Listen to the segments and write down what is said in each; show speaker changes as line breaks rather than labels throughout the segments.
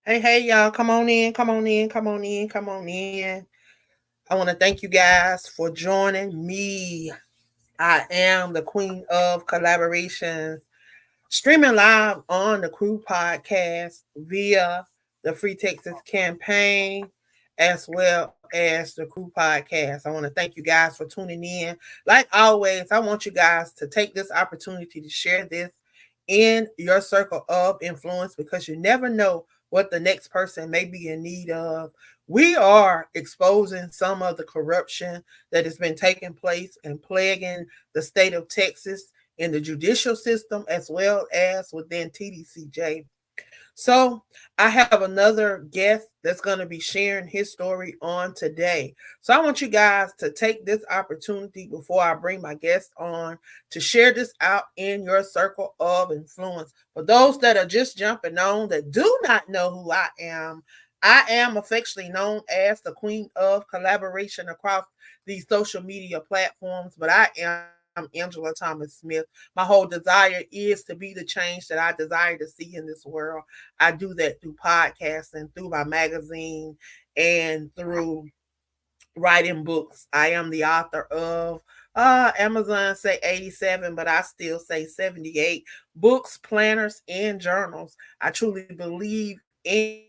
Hey, hey, y'all, come on in, come on in, come on in, come on in. I want to thank you guys for joining me. I am the queen of collaborations, streaming live on the Crew Podcast via the Free Texas campaign, as well as the Crew Podcast. I want to thank you guys for tuning in. Like always, I want you guys to take this opportunity to share this in your circle of influence because you never know what the next person may be in need of. We are exposing some of the corruption that has been taking place and plaguing the state of Texas in the judicial system as well as within Tdcj. So I have another guest that's going to be sharing his story on today. So I want you guys to take this opportunity before I bring my guest on to share this out in your circle of influence. For those that are just jumping on that do not know who I am affectionately known as the queen of collaboration across these social media platforms, but I am Angela Thomas Smith. My whole desire is to be the change that I desire to see in this world. I do that through podcasting, through my magazine, and through writing books. I am the author of Amazon say 87, but I still say 78 books, planners, and journals. I truly believe in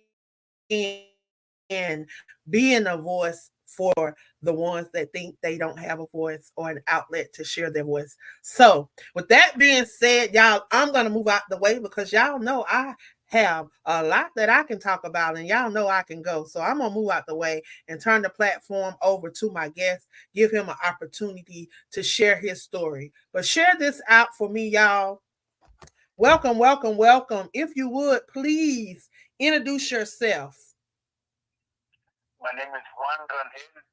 being a voice for the ones that think they don't have a voice or an outlet to share their voice. So, with that being said, y'all, I'm going to move out the way because y'all know I have a lot that I can talk about and y'all know I can go. So, I'm going to move out the way and turn the platform over to my guest, give him an opportunity to share his story. But share this out for me, y'all. Welcome, welcome, welcome. If you would, please introduce yourself.
My name is Juan Rangel.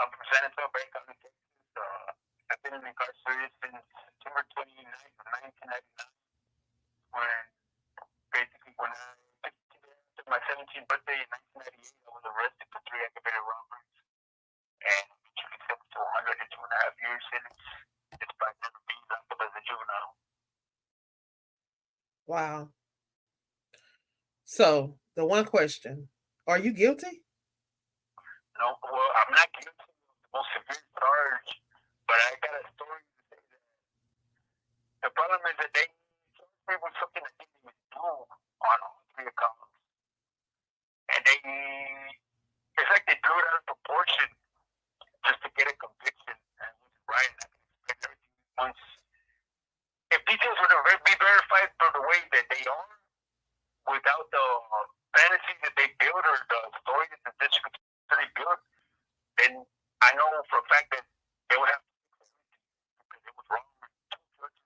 I'm from San Antonio, Bacon, Texas. I've been incarcerated since September 29th of 1999, when when I, after my 17th birthday in 1998, I was arrested for 3 aggravated robberies and eventually sentenced to 102.5 years sentence, despite never being locked up as a juvenile.
Wow. So, the one question, are you guilty?
No, well, I'm not guilty of the most severe charge, but I got a story to say that the problem is that they charged me with something I didn't even do on all 3 accounts. And it's like they blew it out of proportion just to get a conviction. And it was right, and I can explain everything once. If details were to be verified from the way that they are, without the fantasy that they build or the story that the district attorney built, then I know for a fact that they would have to fix everything because it was wrong. 2 judges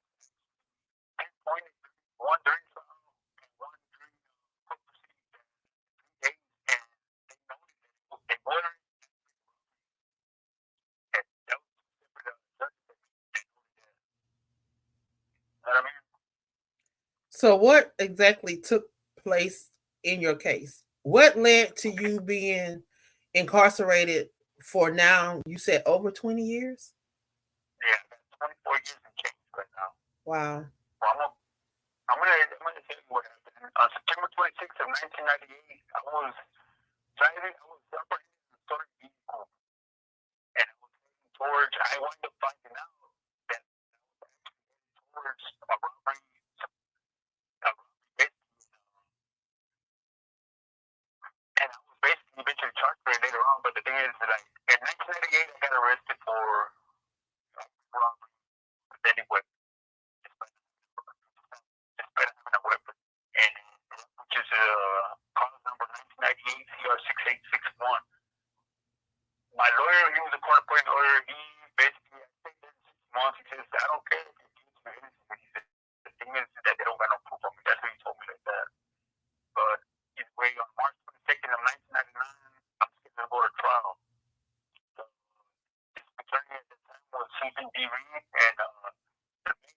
pinpointed, one during trial and one during court proceedings, 3 days, and they noted that they weren't at that was separate judges that noted that. You know what I mean?
So, what exactly took place in your case? What led to you being incarcerated for now? You said over 20 years?
Yeah, I got 24 years and change right now.
Wow.
Well, I'm gonna tell you what happened. On September 26th of 1998, I was driving. I was operating a stolen vehicle, and I was heading towards. I wound up finding out that I was actually heading towards a robbery. And I was basically eventually charged for it later on. But the thing is, like in 1998, I got arrested for robbery with any weapon, despite having a weapon, and which is cause number 1998 CR 6861. My lawyer, he was a court appointed lawyer. He basically, I stayed there 6 months. He says, I don't care if you're guilty or innocent. But he said, the thing is that they don't got no proof on me. That's what he told me like that. But either way, on March 22nd of 1999, I'm scheduled to go to trial. The district attorney at the time was Susan D. Reed, and the main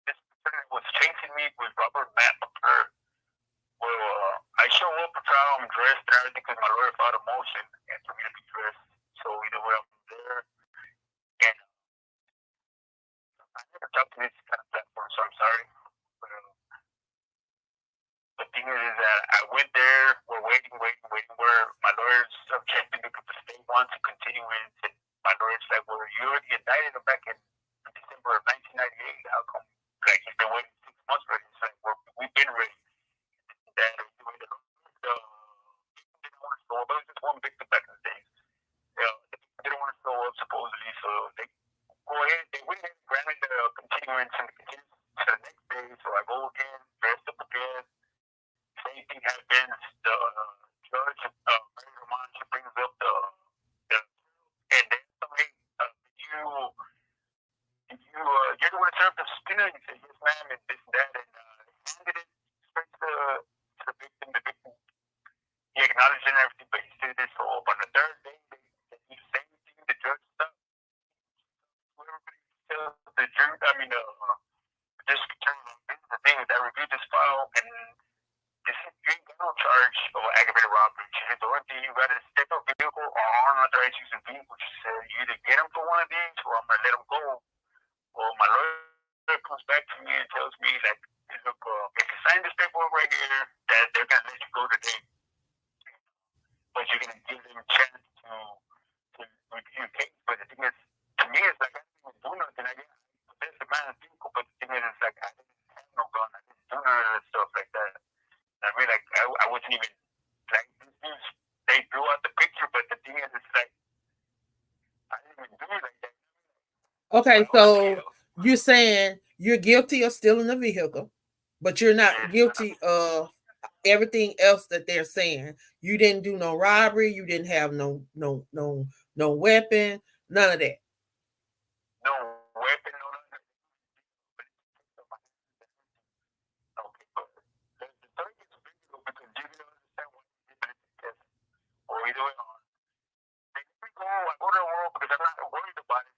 district attorney was chasing me with Robert Matt McClure. Well, I show up for trial, I'm dressed and everything because my lawyer filed a motion and for me to be dressed. So either way, I'm there. And I never talked to this kind of platform, so I'm sorry. But the thing is that I went there, we're waiting, where my lawyers objected because the state wants to continue it. And my lawyers like, well, you already indicted him back in December of 1998. How come? Like, he's been waiting 6 months already. It's like, we've been ready. That the victim didn't want to show up. There was just one victim back in the day. The victim didn't want to show up, supposedly, so they go ahead. They went ahead and granted the continuance and the continuance to the next day. So I go again, dressed up again. Same thing happens. The judge, Mary Roman, she brings up the and then somebody, you're the one that served the subpoena. He said, yes, ma'am, and this and that, and handed it straight to the victim. The victim, he acknowledged it and everything, but he said this. So on the third day, they do the same thing. The judge stuff. Everybody tells the jury, district attorney, this is the thing that reviewed this file, and this is you ain't got no charge of aggravated robbery. The only thing you got is step a vehicle or unauthorized use of vehicle. She said, you either get him for one of these or I'm gonna let him go. Well, my lawyer comes back to me and tells me that, look, if you sign this paperwork right here, that they're gonna let you go today, but you're gonna give them a chance to review your case. But the thing is, to me, it's like I didn't even do nothing. I didn't possess the man's vehicle, but the thing is, it's like I didn't have no gun. I didn't do none of that stuff like that. I mean, like I wasn't even like they drew out the picture, but the thing is, it's like I didn't even do it like that.
Okay, so you're saying you're guilty of stealing the vehicle, but you're not guilty of everything else that they're saying. You didn't do no robbery. You didn't have no weapon. None of that.
No weapon, no nothing. Okay, but the third is big because you don't understand what you did test or either way on. They let me go. I go to the world because I'm not worried about it.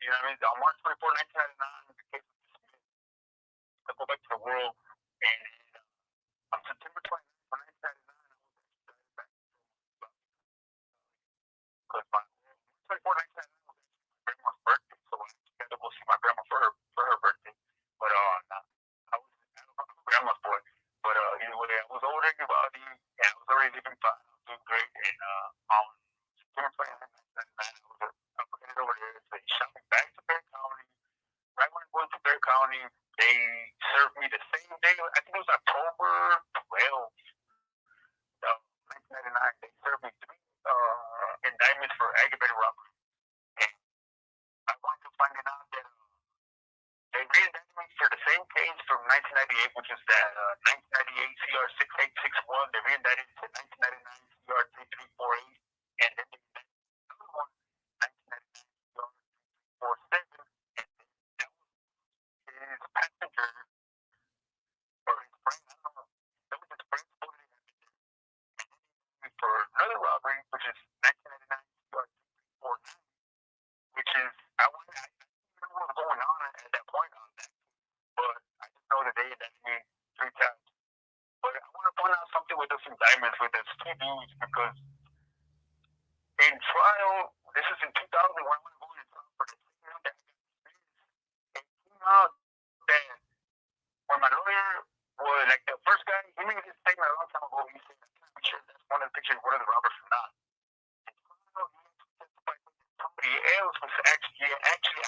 You know what I mean? On March 24, 1999, the case was dismissed. I go back to the world, and on September 29, 1999, I was back because my 24, 1999 was my grandma's birthday, so I had to go see my grandma for her birthday. But I was my grandma's boy. But either way, I was older than Uvalde, and I was already living fine. I was doing great, and on September 29, 1999, I was headed over there. So he shot me back to Bear County. Right when I went to Bear County, they served me the same day. I think it was October 12th, 1999. They served me 3 indictments for aggravated robbery. And I wanted to find out that they re-indicted me for the same case from 1998, which is that 1998 CR 6861. They re-indicted to 1999 CR 3348, and then they indicted another one, 1999 CR 3347, and that was his passenger or his friend. I don't know. That was his friend supposedly had been there. And then he indicted me for another robbery, which is 1999 CR 3349, which is I don't know what was going on at that point on that. But I just know that they indicted me 3 times. But I want to point out something with those indictments with those 2 dudes because in trial, this is in 2000 when I went to go to trial for the second one that I got dismissed. It came out that when my lawyer was like the first guy, he made this statement a long time ago. He said, I can't be sure that's one of the pictures of one of the robbers or not. In trial, he testified that somebody else was actually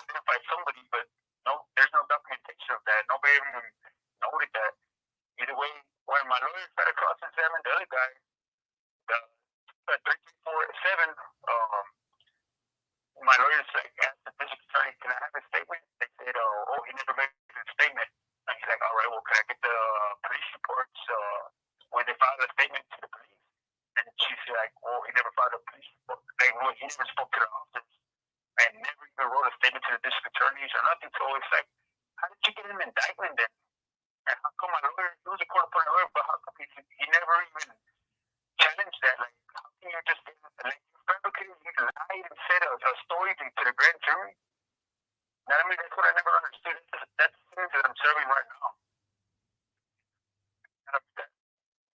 identified somebody, but no, there's no documentation of that. Nobody even noted that. Either way, when my lawyer tried to cross-examine the other guy, the 3347, my lawyers like asked the district attorney, "Can I have his statement?" They said, "Oh, he never made his statement." And he's like, "All right, well, can I get the police reports where they filed a statement to the police?" And she's like, "Oh, he never filed a police report. Like, well, he never spoke to the officers and never even wrote a statement to the district attorneys or nothing." So it's like, how did you get an indictment then? And how come my lawyer, he was a court-appointed lawyer, but how come he never even challenged that? Like, how can you just like you fabricated, you lied and said a story to the grand jury? You know what I mean? That's what I never understood. That's the thing that I'm serving right now.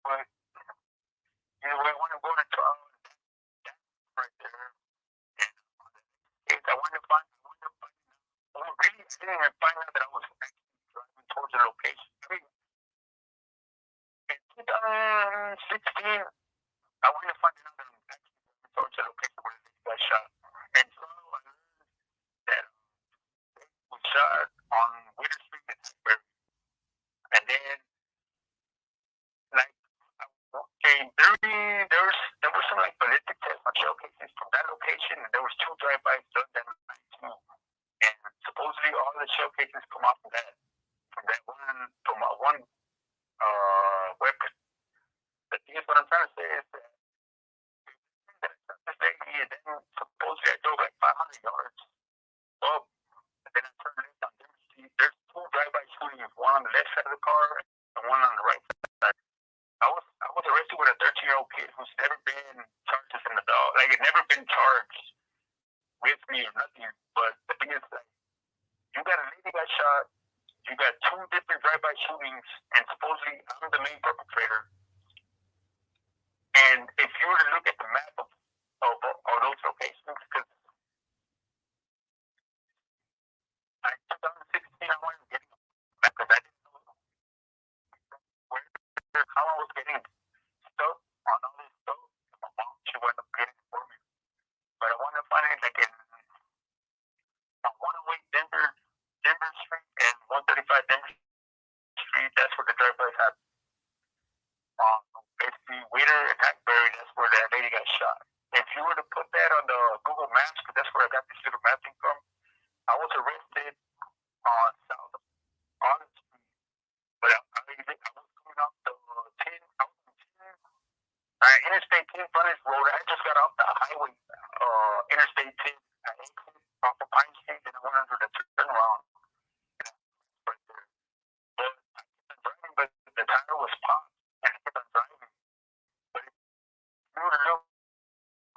But you know, I want to go to trial. That right there. And I want to find. Well, really, I didn't even find out that I was actually driving towards the location. I mean, in 2000, 2016, I went to find out that I'm actually towards the location where he got shot. And so I learned that he was shot on Witter Street in Hackberry. And then, like, there was some like ballistic tests on shell cases from that location, and there was 2 drive-bys done that night too. And supposedly all the shell cases come off from that one weapon. The thing is, what I'm trying to say is that this lady, and then supposedly I drove like 500 yards up, and then I turned left on Denver Street. There's 2 drive-by shootings, one on the left side of the car and one on the right side. I was arrested with a 13-year-old kid who's never been charged as an adult. Like, it's never been charged with me or nothing. But the thing is, like, you got a lady got shot, you got 2 different drive-by shootings, and supposedly I'm the main perpetrator. And if you were to look at the map of those locations, because in 2016 I wasn't getting back because I didn't know how I was getting stuck on all this stuff. My mom, she wound up getting it for me. But I wanted to find it like in 108 Denver Street and 135 Denver Street. That's where the drive-bys happened. Basically, Witter and Hackberry, that's where that lady got shot. If you were to put that on the Google Maps, because that's where I got this little mapping from, I was arrested on South Honest Street. But I was coming off the 10, Interstate 10 frontage road. I just got off the highway, Interstate 10. I exited off of Pine Street, and I went under the turnaround. Right there. But I kept on driving, but the tire was popped, and I kept on driving. But if you were to look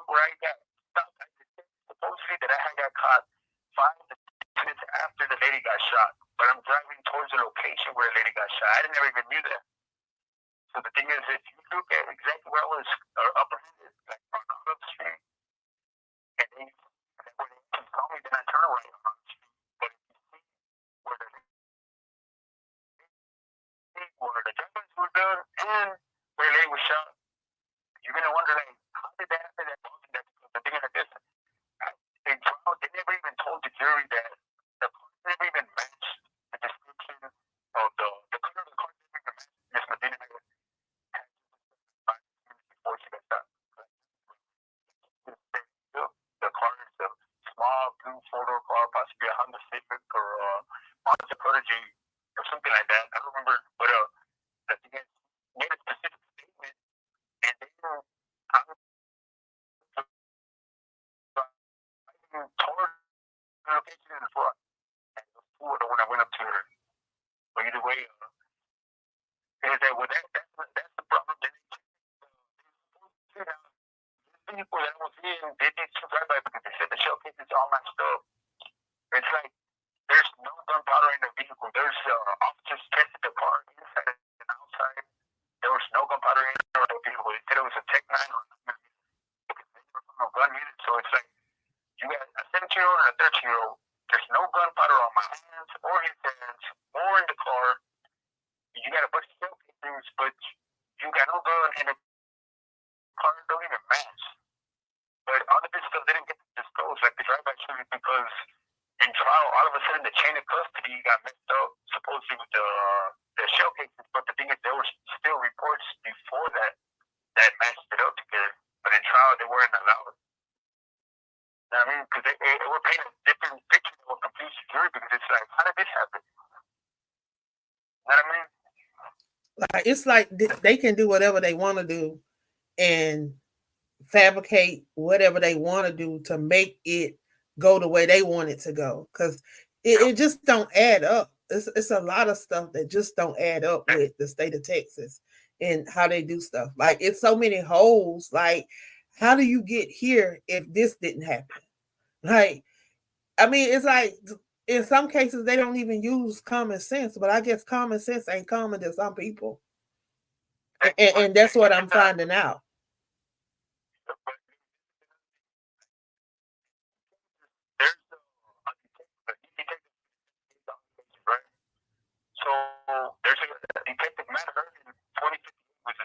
where I got stopped, supposedly that I had got caught 5 to 10 minutes after the lady got shot. But I'm driving towards the location where the lady got shot. I never even knew that. So the thing is, if you look at exactly where I was apprehended, like on Olive Street, and then when they saw me, then I turn right on the street. But if you see where the judgments were done and where the lady was shot, you're gonna wonder, like, how did that happen? Because the thing is this, in trial, they never even told the jury that the car never even matched the description of the color of the car never even matched Miss Medina before she got shot. The car is a small blue four-door car, possibly a Honda Civic or a Mazda Prodigy or something like that. I don't remember, but the thing is, made a specific statement, and then toward the location in the front, and those 2 are the one I went up to her. But either way, is that that's the problem. Then people that I was in, they did 2 drive-by because they said the shell cases all matched up. It's like there's no gunpowder in the vehicle. There's officers tested the car inside and outside. There was no gunpowder in the vehicle. They said it was a Tech 9 or no gun unit. So it's like you got a 17-year-old and a 13-year-old. There's no gunpowder on my hands or his hands or in the car. You got a bunch of shell casings, but you got no gun, and the car don't even match. But all of this stuff didn't get disclosed, like the drive-by shooting, because in trial, all of a sudden the chain of custody got messed up, supposedly with the shell cases. But the thing is, there were still reports before that matched it up together. But in trial, they weren't allowed. You know what I mean? Because they were painting a different picture that would confuse the jury, because it's like, how did this happen? You know what I mean?
Like, it's like they can do whatever they want to do and fabricate whatever they want to do to make it go the way they want it to go, because it just don't add up. It's a lot of stuff that just don't add up with the state of Texas and how they do stuff. Like, it's so many holes. Like, how do you get here if this didn't happen? Like, I mean, it's like in some cases they don't even use common sense, but I guess common sense ain't common to some people. And that's what I'm finding out.
So there's a detective Matt Herman, 2015, was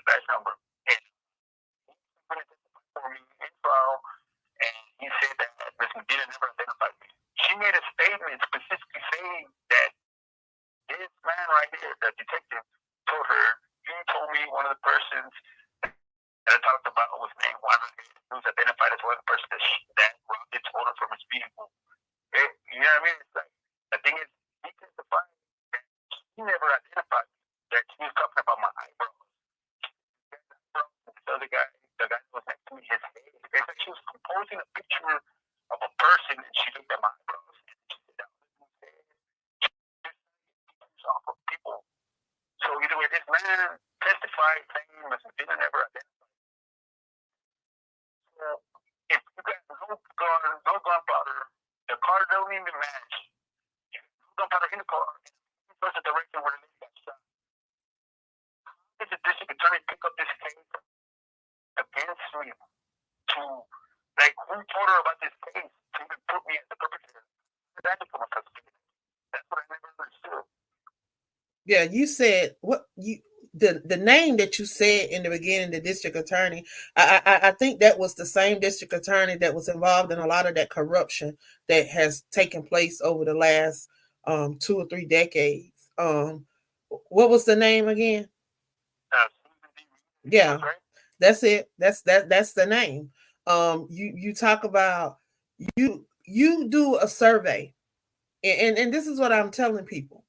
the detective told her, "You told me one of the persons that I talked about was named Juan. He was identified as one of the persons that robbed its owner from his vehicle." You know what I mean? It's like, the thing is, he testified that he never identified that he was talking about my eyebrows. The other guy, the guy that was next to me, his head. It's like she was composing a picture of a person, and she looked at my eyebrows, and she said that was his head. Off of people. So either way, this man testified saying Mr. Dillon never identified. So if you got no gunpowder, the car don't even match. No gunpowder in the car. That's the direction where the lady got shot. Did the district attorney pick up this case against me to, like, who told her about this case to even put me as the perpetrator? That's what I never understood.
Yeah, you said what you the name that you said in the beginning, the district attorney. I think that was the same district attorney that was involved in a lot of that corruption that has taken place over the last 2 or 3 decades. What was the name again? Yeah, that's it. That's the name. You talk about you do a survey, and this is what I'm telling people.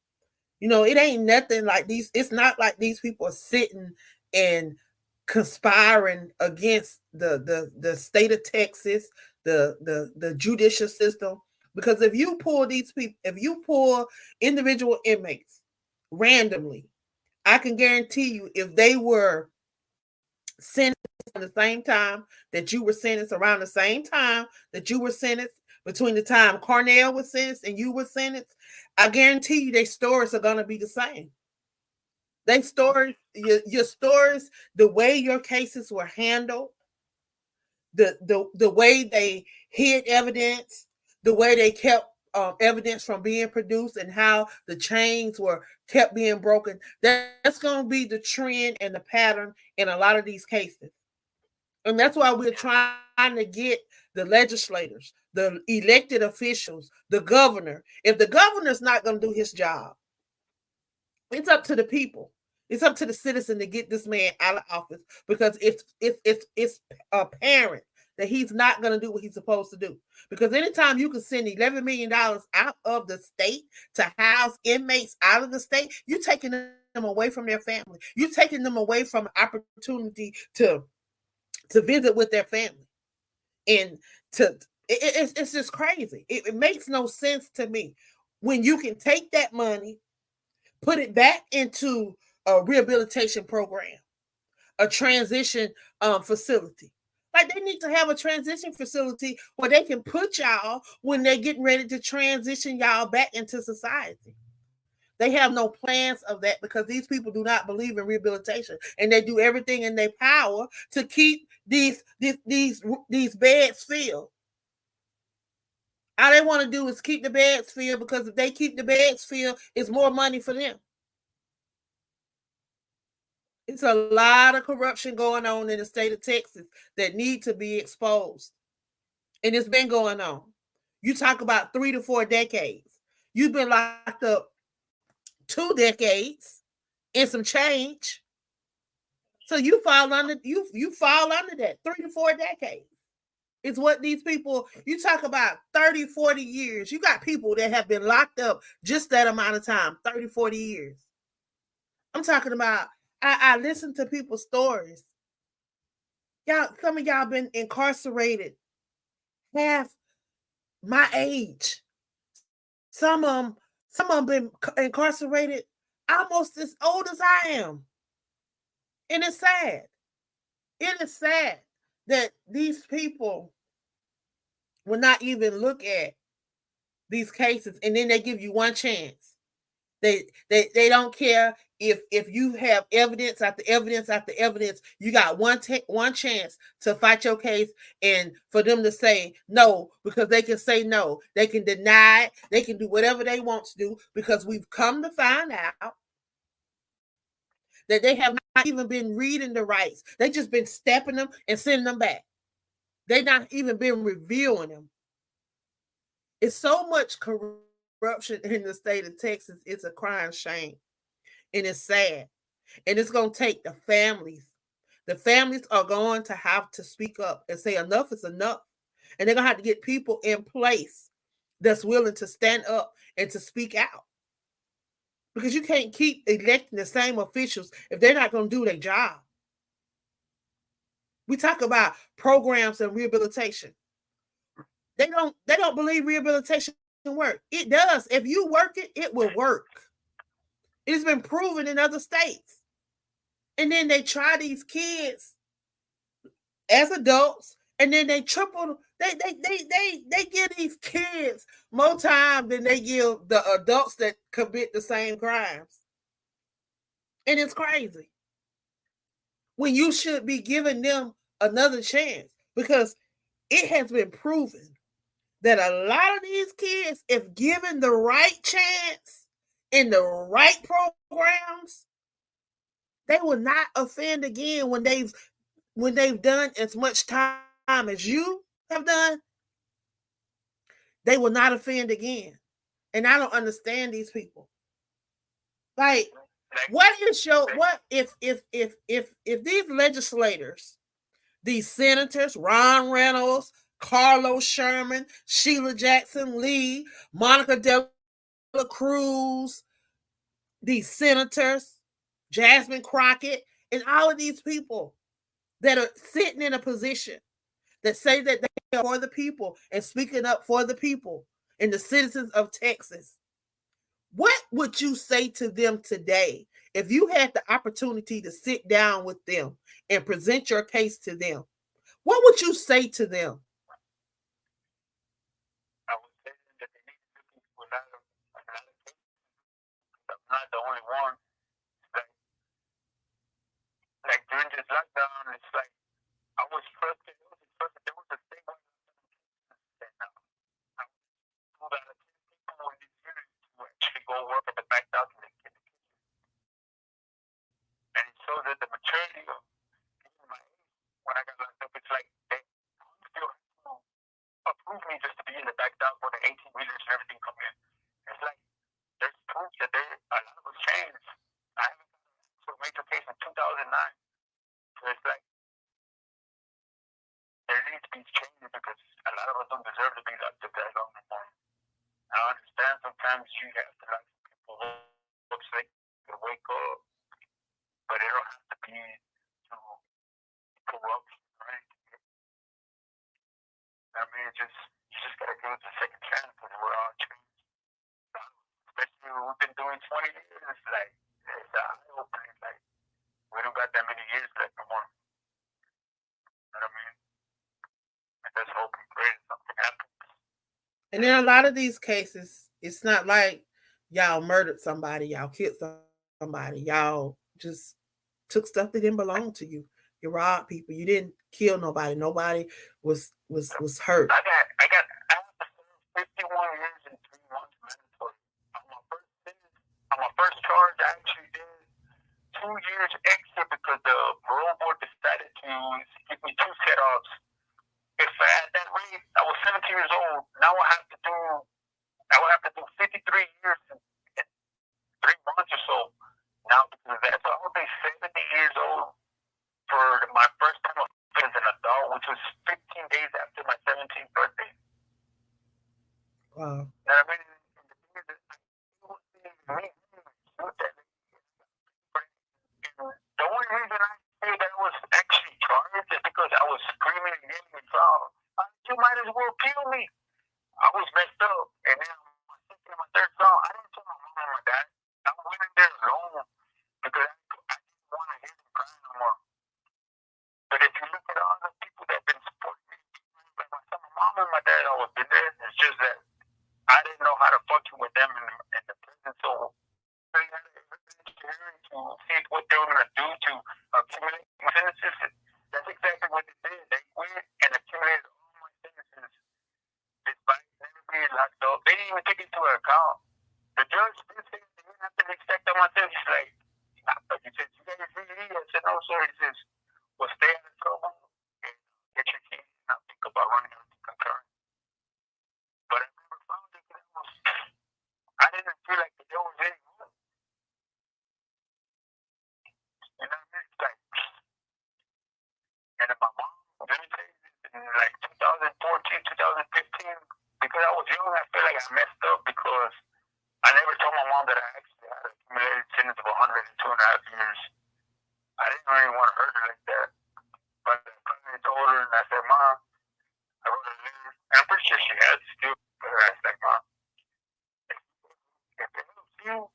It ain't nothing like these. It's not like these people are sitting and conspiring against the state of Texas, the judicial system. Because if you pull these people, if you pull individual inmates randomly, I can guarantee you, if they were sentenced at the same time that you were sentenced, around the same time that you were sentenced, between the time Cornell was sentenced and you were sentenced, I guarantee you their stories are going to be the same. They stories, your stories, the way your cases were handled, the way they hid evidence, the way they kept evidence from being produced, and how the chains were kept being broken. That's going to be the trend and the pattern in a lot of these cases. And that's why we're trying to get the legislators, the elected officials, the governor. If the governor's not going to do his job, it's up to the people. It's up to the citizen to get this man out of office, because it's apparent that he's not going to do what he's supposed to do. Because anytime you can send $11 million out of the state to house inmates out of the state, you're taking them away from their family. You're taking them away from opportunity to visit with their family, and it's just crazy. It makes no sense to me when you can take that money, put it back into a rehabilitation program, a transition facility. Like, they need to have a transition facility where they can put y'all when they're getting ready to transition y'all back into society. They have no plans of that, because these people do not believe in rehabilitation, and they do everything in their power to keep these beds filled. All they want to do is keep the beds filled, because if they keep the beds filled, it's more money for them. It's a lot of corruption going on in the state of Texas that need to be exposed. And it's been going on. You talk about 3 to 4 decades. You've been locked up 2 decades and some change. So you fall under that 3 to 4 decades. It's what these people, you talk about 30, 40 years. You got people that have been locked up just that amount of time, 30, 40 years. I'm talking about, I listen to people's stories. Some of y'all been incarcerated half my age. Some of them been incarcerated almost as old as I am. And it's sad. It is sad that these people will not even look at these cases, and then they give you one chance. They don't care if you have evidence after evidence after evidence. You got one chance to fight your case, and for them to say no, because they can say no, they can deny it, they can do whatever they want to do, because we've come to find out that they have not even been reading the rights. They just been stepping them and sending them back. They not even been reviewing them. It's so much corruption in the state of Texas. It's a crying shame. And it's sad. And it's going to take the families. The families are going to have to speak up and say enough is enough. And they're going to have to get people in place that's willing to stand up and to speak out. Because you can't keep electing the same officials if they're not going to do their job. We talk about programs and rehabilitation. They don't believe rehabilitation work. It does. If you work it, it will work. It's been proven in other states. And then they try these kids as adults, and then they triple. They give these kids more time than they give the adults that commit the same crimes, and it's crazy. When you should be giving them another chance, because it has been proven that a lot of these kids, if given the right chance in the right programs, they will not offend again when they've done as much time as you have done. They will not offend again. And I don't understand these people. Like, what is your what if these legislators, these senators, Ron Reynolds, Carlos Sherman, Sheila Jackson Lee, Monica De La Cruz, these senators, Jasmine Crockett, and all of these people that are sitting in a position that say that they are for the people and speaking up for the people and the citizens of Texas. What would you say to them today if you had the opportunity to sit down with them and present your case to them? What would you say to them?
I would say that they need to do people a lot of cases. I'm not the only one. Like during this lockdown, it's like I was frustrated. There was a thing when I told out of 10 people in this unit to actually go work at the back dock in the kitchen. And it shows that the maturity of my age when I got locked up, it's like they still approve me just to be in the back dock where the 18 wheelers and everything come in. It's like there's proof that a lot of us changed. I haven't got a major case in 2009. So it's like there needs to be change because a lot of us don't deserve to be locked up that long anymore. I understand sometimes you have to lock people up so they can wake up, but it don't have to be to corruption, right? I mean, you just gotta give us a second chance because we're all changed. Especially when we've been doing 20 years, it's like it's eye-opening. Like we don't got that many years left no more. You know what I mean? And just hope and pray something happens.
And in a lot of these cases, it's not like y'all murdered somebody, y'all killed somebody, y'all just took stuff that didn't belong to you. You robbed people. You didn't kill nobody. Nobody was hurt.
I have 51 years and 3 months mandatory. On my first charge, I actually did 2 years extra because the parole board decided to give me 2 set-offs. If at that rate, I was 17 years old. Now I would have to do 53 years and 3 months or so. Now because of that, so I would be 70 years old for my first time as an adult, which was 15 days after my 17th birthday.
Wow.
You know what I mean? The only reason I say that I was actually charged is because I was screaming and yelling and crying. You might as well kill me. I was messed up. And then my third song, I didn't tell my mom and my dad. I went in there alone because I didn't want to hear them cry no more. But if you look at all the people that have been supporting me, like my mom and my dad always been there. It's just that I didn't know how to function with them in the prison. So they had to see what they were going to do to accumulate my sentences. That's exactly what they did. They went and accumulated all my sentences despite never being locked up. They didn't even take it into account. The judge did say they didn't have to expect on my sentence. Like, he said, you got your CDD? I said, no, sir. He says, well, stay out of trouble and get your keys and not think about running everything concurrent. But I never found it because I didn't feel like there was any room. that actually had a accumulated sentence of 102.5 years. I didn't really want to hurt her like that. But I finally told her, and I said, Mom, I wrote a letter. I'm pretty sure she had still, but I was like, Mom, if it helps you,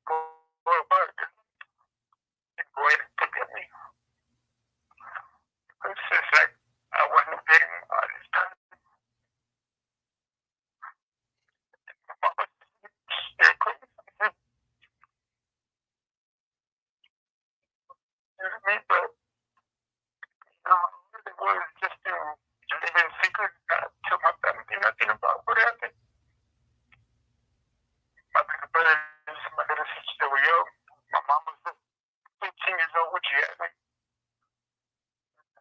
go apart. Go ahead and pick at me. It's just like, I wasn't getting all this time. Mama, you're crazy. Me, but, it was just to live in secret, tell my family nothing about what happened. My little brothers, my little sisters that were young, my mom was 15 years old when she had me.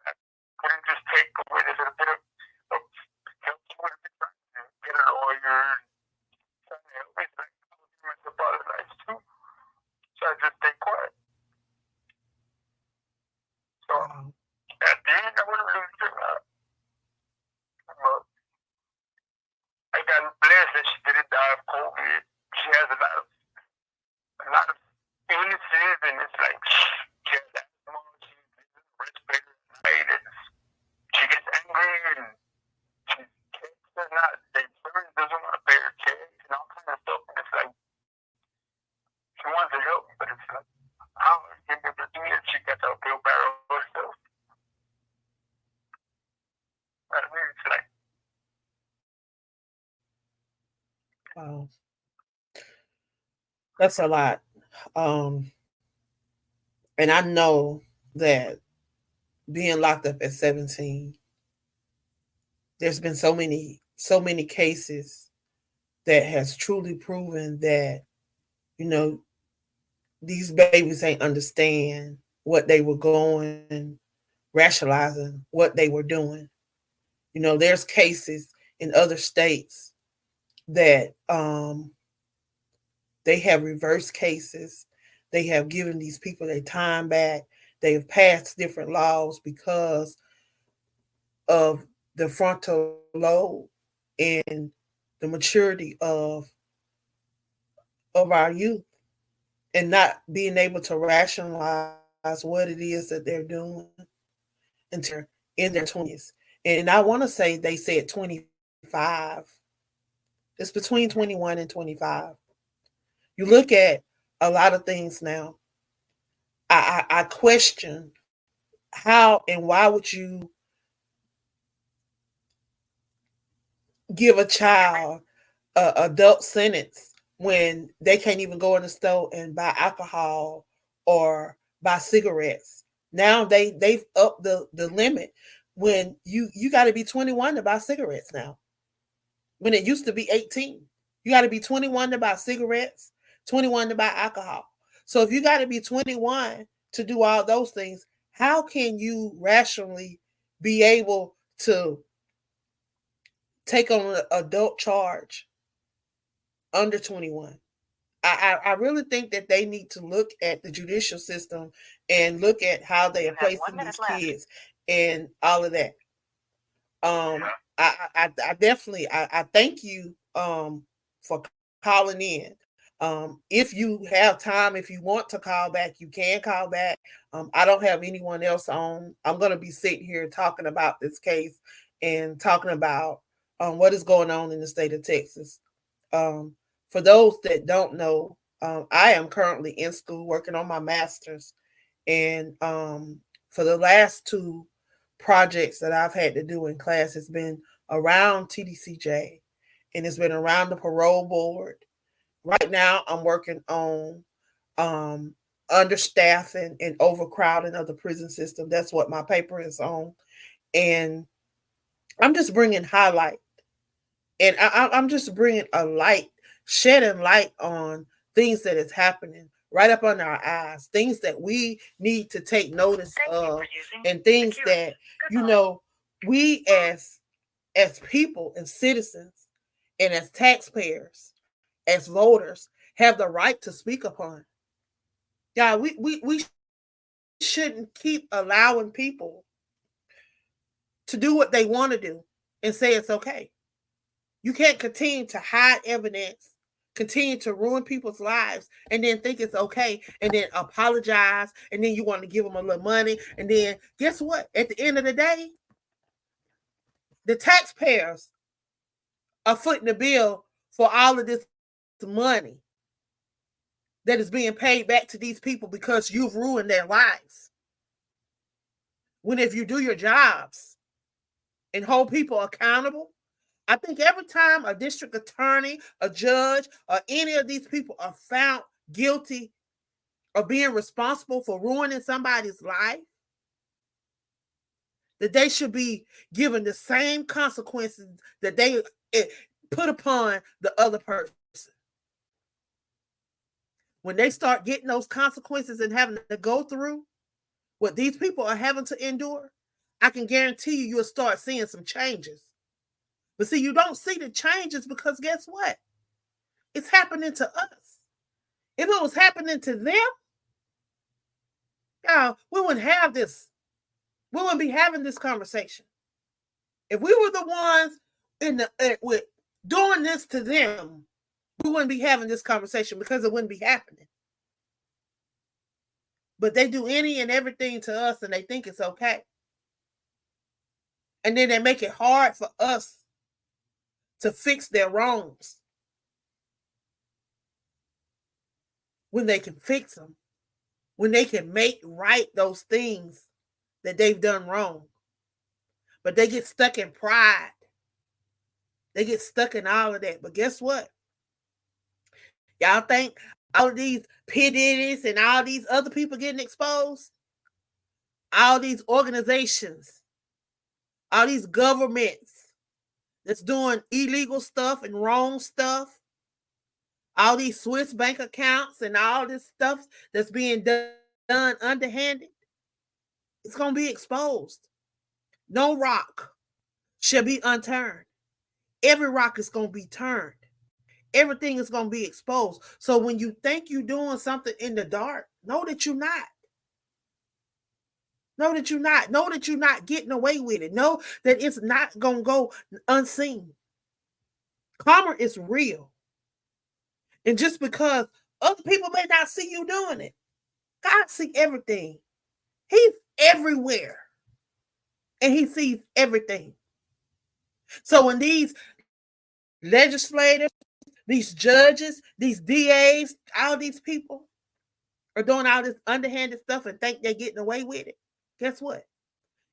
I couldn't just take away the little bit of help she would have been trying to get a lawyer, trying to help me. Like, I was in my father's life too. So I just stayed quiet. So at the end, I wouldn't really figure out. But I got blessed that she didn't die of COVID. She has a lot of illnesses, and it's like she has asthma, she uses a respirator at night, and she gets angry, and she checks her not. The insurance doesn't want to pay her checks and all kinds of stuff. And it's like she wants to help, but it's like how can never do it? She got the wheelbarrow herself. I mean, it's like.
Wow. That's a lot. And I know that being locked up at 17, there's been so many cases that has truly proven that, these babies ain't understand what they were going, rationalizing what they were doing. There's cases in other states that they have reversed cases. They have given these people their time back. They have passed different laws because of the frontal lobe and the maturity of our youth, and not being able to rationalize what it is that they're doing until in their 20s. And I want to say they said 25. It's between 21 and 25. You look at a lot of things now. I question how and why would you give a child a adult sentence when they can't even go in the store and buy alcohol or buy cigarettes? Now they've upped the limit when you got to be 21 to buy cigarettes now. When it used to be 18. You got to be 21 to buy cigarettes, 21 to buy alcohol. So if you got to be 21 to do all those things, how can you rationally be able to take on an adult charge under 21? I really think that they need to look at the judicial system and look at how they are placing these kids and all of that. I definitely I thank you for calling in. If you have time, if you want to call back, you can call back. I don't have anyone else on. I'm going to be sitting here talking about this case and talking about what is going on in the state of Texas. For those that don't know, I am currently in school working on my master's, and for the last two projects that I've had to do in class, it's been around Tdcj, and it's been around the parole board. Right now, I'm working on understaffing and overcrowding of the prison system. That's what my paper is on, and I'm just bringing highlight, and I'm just bringing a light, shedding light on things that is happening right up under our eyes, things that we need to take notice of, and things that we as people and citizens and as taxpayers, as voters, have the right to speak upon. Yeah, we shouldn't keep allowing people to do what they want to do and say it's okay. You can't continue to hide evidence, continue to ruin people's lives and then think it's okay and then apologize and then you want to give them a little money and then guess what? At the end of the day, the taxpayers are footing the bill for all of this money that is being paid back to these people because you've ruined their lives. When if you do your jobs and hold people accountable, I think every time a district attorney, a judge, or any of these people are found guilty of being responsible for ruining somebody's life, that they should be given the same consequences that they put upon the other person. When they start getting those consequences and having to go through what these people are having to endure, I can guarantee you you'll start seeing some changes. But see, you don't see the changes because guess what? It's happening to us. If it was happening to them, we wouldn't have this. We wouldn't be having this conversation. If we were the ones with doing this to them, we wouldn't be having this conversation because it wouldn't be happening. But they do any and everything to us and they think it's okay. And then they make it hard for us to fix their wrongs when they can fix them, when they can make right those things that they've done wrong. But they get stuck in pride. They get stuck in all of that. But guess what? Y'all think all of these P. Diddy's and all these other people getting exposed? All these organizations, all these governments that's doing illegal stuff and wrong stuff, all these Swiss bank accounts and all this stuff that's being done underhanded, it's going to be exposed. No rock shall be unturned. Every rock is going to be turned. Everything is going to be exposed. So when you think you're doing something in the dark, know that you're not. Know that you're not. Know that you're not getting away with it. Know that it's not going to go unseen. Karma is real. And just because other people may not see you doing it, God sees everything. He's everywhere. And he sees everything. So when these legislators, these judges, these DAs, all these people are doing all this underhanded stuff and think they're getting away with it, guess what?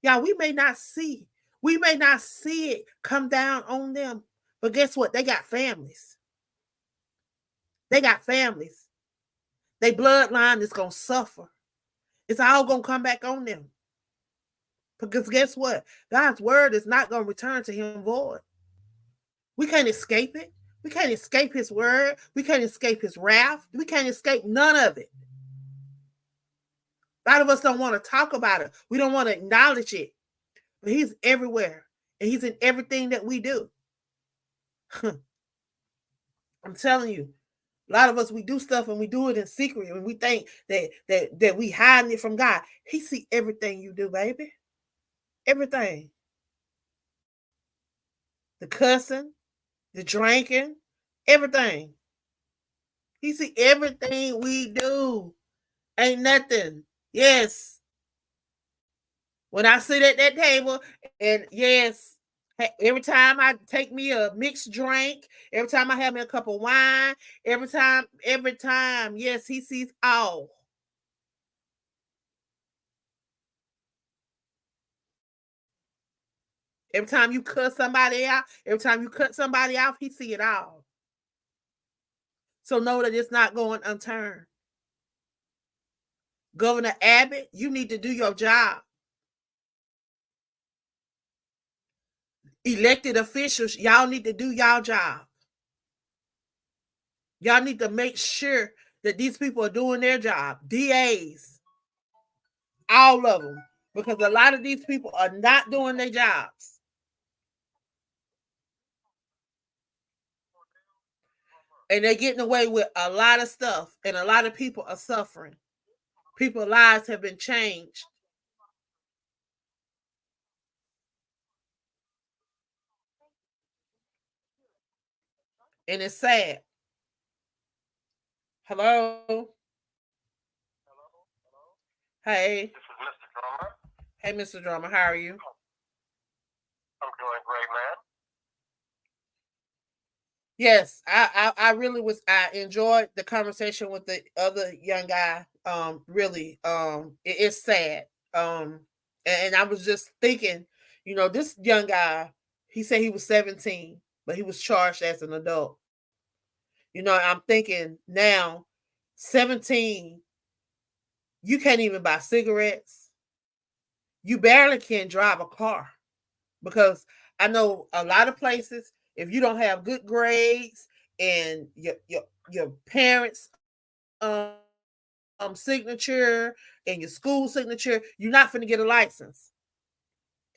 Y'all, we may not see it come down on them, but guess what? They got families. They got families. Their bloodline is going to suffer. It's all going to come back on them. Because guess what? God's word is not going to return to him void. We can't escape it. We can't escape his word. We can't escape his wrath. We can't escape none of it. A lot of us don't want to talk about it. We don't want to acknowledge it. But he's everywhere. And he's in everything that we do. I'm telling you, a lot of us, we do stuff and we do it in secret. And we think that we hiding it from God. He see everything you do, baby. Everything. The cussing, the drinking, everything. He see everything we do. Ain't nothing. Yes. When I sit at that table, and yes, every time I take me a mixed drink, every time I have me a cup of wine, every time, yes, he sees all. Every time you cut somebody out, every time you cut somebody off, he see it all. So know that it's not going unturned. Governor Abbott, you need to do your job. Elected officials, y'all need to do y'all job. Y'all need to make sure that these people are doing their job. DAs, all of them, because a lot of these people are not doing their jobs. And they're getting away with a lot of stuff, and a lot of people are suffering. People's lives have been changed. And it's sad. Hello. Hey.
This is Mr. Drummer.
Hey, Mr. Drummer. How are you?
I'm doing great, man.
Yes, I really was. I enjoyed the conversation with the other young guy. Really, it's sad. And I was just thinking, this young guy, he said he was 17, but he was charged as an adult. I'm thinking now, 17, you can't even buy cigarettes. You barely can drive a car because I know a lot of places, if you don't have good grades and your parents signature and your school signature, you're not going to get a license.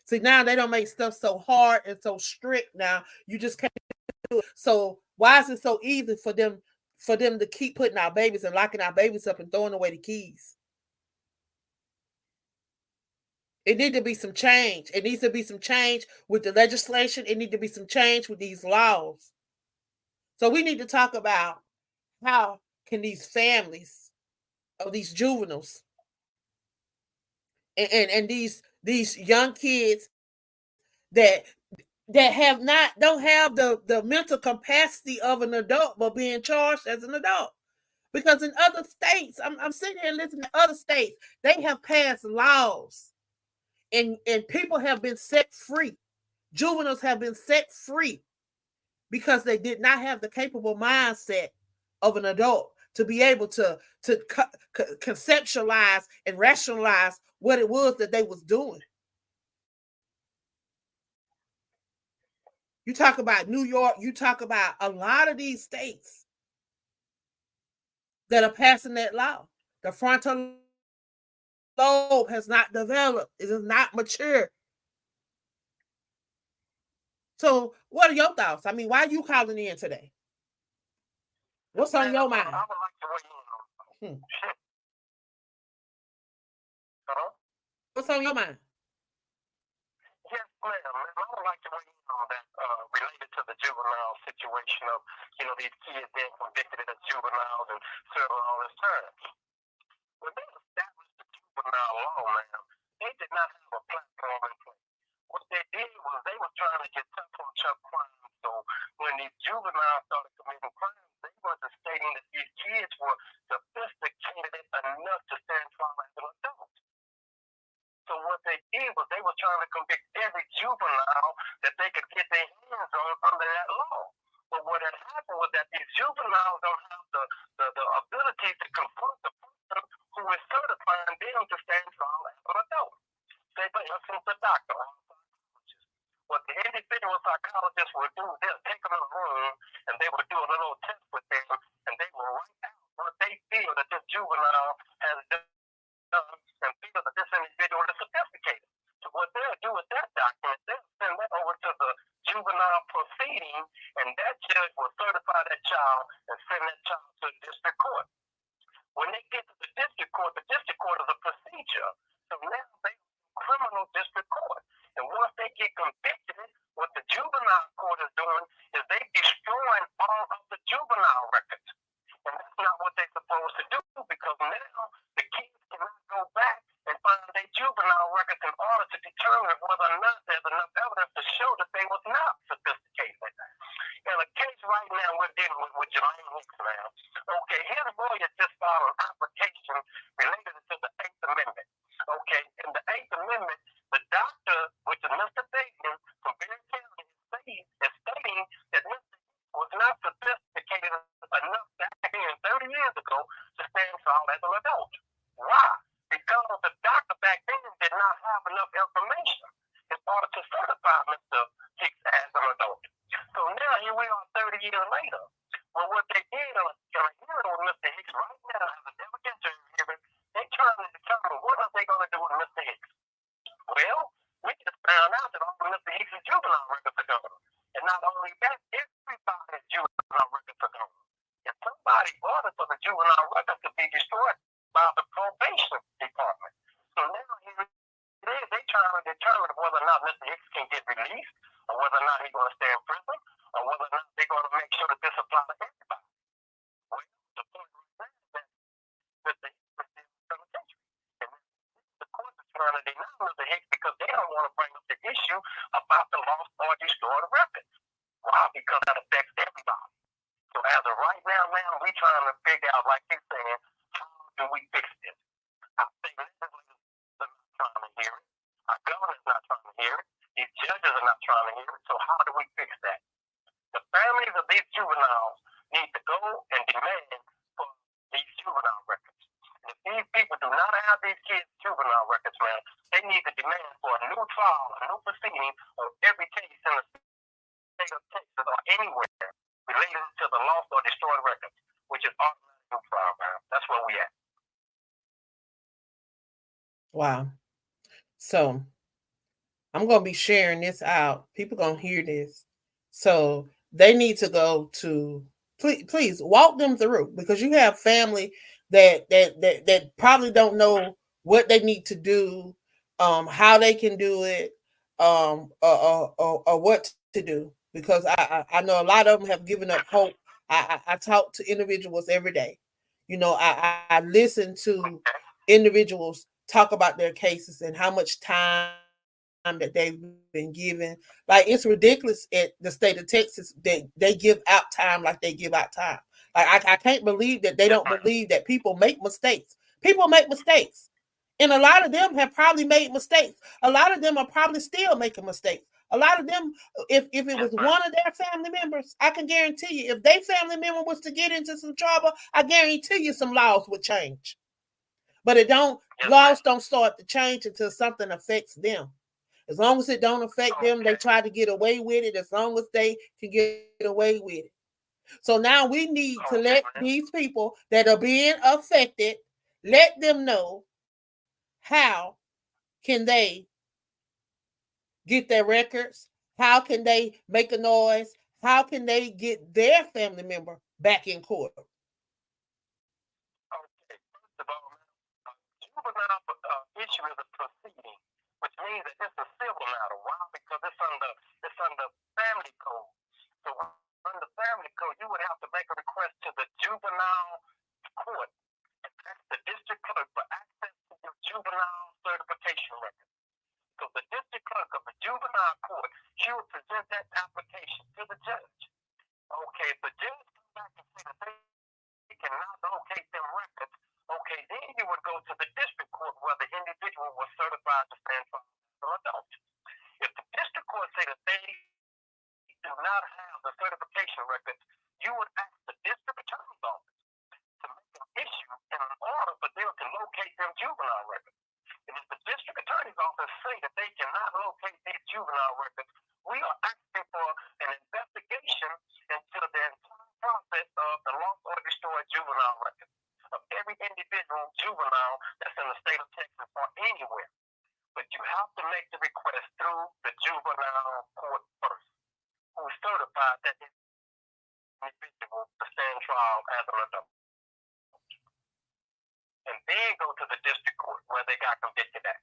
See, now they don't make stuff so hard and so strict now. You just can't do it. So why is it so easy for them to keep putting our babies and locking our babies up and throwing away the keys? It needs to be some change. It needs to be some change with the legislation. It needs to be some change with these laws. So we need to talk about how can these families of these juveniles and these young kids that have not don't have the mental capacity of an adult but being charged as an adult. Because in other states, I'm sitting here listening to other states, they have passed laws and people have been set free. Juveniles have been set free because they did not have the capable mindset of an adult to be able to conceptualize and rationalize what it was that they was doing. You talk about New York, you talk about a lot of these states that are passing that law. The frontal lobe has not developed, it is not mature. So, what are your thoughts? I mean, why are you calling in today? What's on your mind?
I would like to weigh in on. Hello?
What's on your mind?
Yes, ma'am. I would like to weigh in on that related to the juvenile situation of, these kids being convicted as juveniles and serving all this time. When they established the juvenile law, ma'am, they did not have a platform in place. What they did was they were trying to get tough on Chuck crimes. So when these juveniles started committing crimes, they wasn't stating that these kids were sophisticated enough to stand trial as an adult. So what they did was they were trying to convict every juvenile that they could get their hands on under that law. But what had happened was that these juveniles don't have the ability to confront the person who is certifying them to stand trial as an adult. Say, for instance, the doctor or a psychologist. What the individual psychologist would do, they'll take them in a room and they would do a little test with them and they will write out what they feel that this juvenile has done and feel that this individual is sophisticated. So what they'll do with that document, they'll send that over to the juvenile proceeding, and that judge will certify that child and send that child to the district court. When they get to the district court is a procedure. So now they criminal district court. And once they get convicted, what the juvenile court is doing is they destroying all of the juvenile records. And that's not what they're supposed to do, because now the kids cannot go back and find their juvenile records in order to determine whether or not there's enough evidence to show that they was not sophisticated. In a case right now we're dealing with Jermaine Hicks now. Okay, his lawyer just filed an application related to the Eighth Amendment. Okay, in the Eighth Amendment, the doctor, which is Mr. Fagan from Berry County, is stating that Mr. Hicks was not sophisticated enough back then 30 years ago to stand trial as an adult. Why? Because the doctor back then did not have enough information in order to certify Mr. Hicks as an adult. So now here we are 30 years later. Well, what they did on a hearing with Mr. Hicks right now as an evidentiary hearing, they're trying to determine what are they going to do with Mr. Hicks. Well, we just found out that all of Mr. Hicks' juvenile records are gone. And not only that, everybody's juvenile records are gone. And somebody ordered for the juvenile records to be destroyed by the probation department. So now they're trying to determine whether or not Mr. Hicks can get released, or whether or not he's going to stay in prison, or whether or not they're going to make sure that this applies to everybody. Well, the point right want to bring up the issue about the lost or destroyed records. Why? Because that affects everybody. So as of right now, man, we trying to figure out, like you said, how do we fix this? I think legislators are not trying to hear it. Our governor's not trying to hear it. These judges are not trying to hear it. So how do we fix that? The families of these juveniles need to go and demand for these juvenile records. And if these people do not have these kids' juvenile records, man, they need to demand for a new trial, a new proceeding on every case in the state of Texas or anywhere related to the lost or destroyed records, which is automatic new trial, man. That's where we at.
Wow. So I'm going to be sharing this out. People going to hear this. So they need to go to, please walk them through, because you have family that probably don't know what they need to do, how they can do it, or what to do. Because I know a lot of them have given up hope. I talk to individuals every day. I listen to individuals talk about their cases and how much time that they've been given. Like, it's ridiculous at the state of Texas that they give out time like they give out time. Like, I can't believe that they don't believe that people make mistakes. People make mistakes. And a lot of them have probably made mistakes. A lot of them are probably still making mistakes. A lot of them, if it was one of their family members, I can guarantee you, if their family member was to get into some trouble, I guarantee you some laws would change. But laws don't start to change until something affects them. As long as it don't affect them, they try to get away with it. As long as they can get away with it. So now we need to let these people that are being affected, let them know how can they get their records, how can they make a noise, how can they get their family member back in court.
Okay, first of all, juvenile issue is a proceeding, which means that it's a civil matter. Why? Because it's under family code. So under family code, you would have to make a request to the juvenile court and ask the district clerk for access to your juvenile certification record. So the district clerk of the juvenile court, she would present that application to the judge. Okay, if the judge comes back and say that they cannot locate them records, okay, then you would go to the district court where the individual was certified to stand trial as an adult. If the district court say that they do not have the certification records, you would ask the district attorney's office to make an issue in order for them to locate them juvenile records. And if the district attorney's office say that they cannot locate these juvenile records, we are asking for an investigation into the entire process of the lost or destroyed juvenile records of every individual juvenile that's in the state of Texas or anywhere. But you have to make the request through the juvenile court first, who is certified that individual to stand trial as an adult. And then go to the district court where they got convicted at.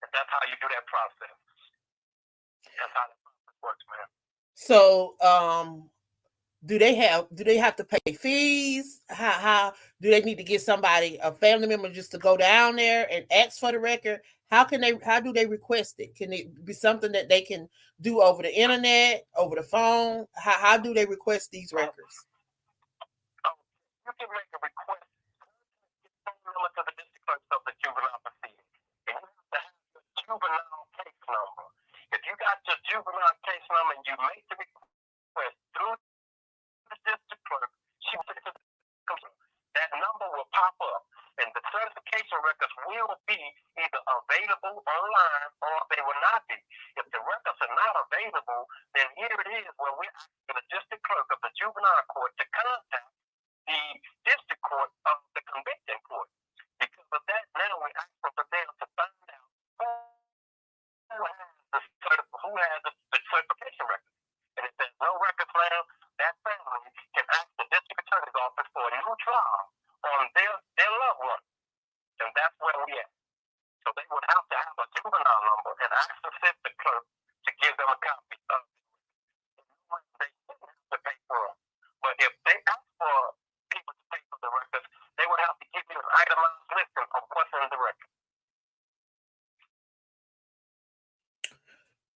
And that's how you do that process. That's how the process works, man.
So, do they have to pay fees? How do they need to get somebody, a family member, just to go down there and ask for the record? How do they request it? Can it be something that they can do over the internet, over the phone? How do they request these records?
You can make a request to the district clerk of the juvenile proceeding. And you have to have your juvenile case number. If you got your juvenile case number and you make the request through the district clerk, that number will pop up, and the certification records will be either available online or they will not be. If the records are not available, then here it is where we're asking the district clerk of the juvenile court to contact the district court of the convicting court. Because of that, now we're asking for them to find out who has the certification record. And if there's no records now, that family can ask the district attorney's office for a new trial on their loved one. And that's where we at. So they would have to have a juvenile number and ask the district clerk to give them a copy of it. They shouldn't have to pay for it. But if they ask for people to pay for the records, they would have to give you an itemized listing of what's in the record.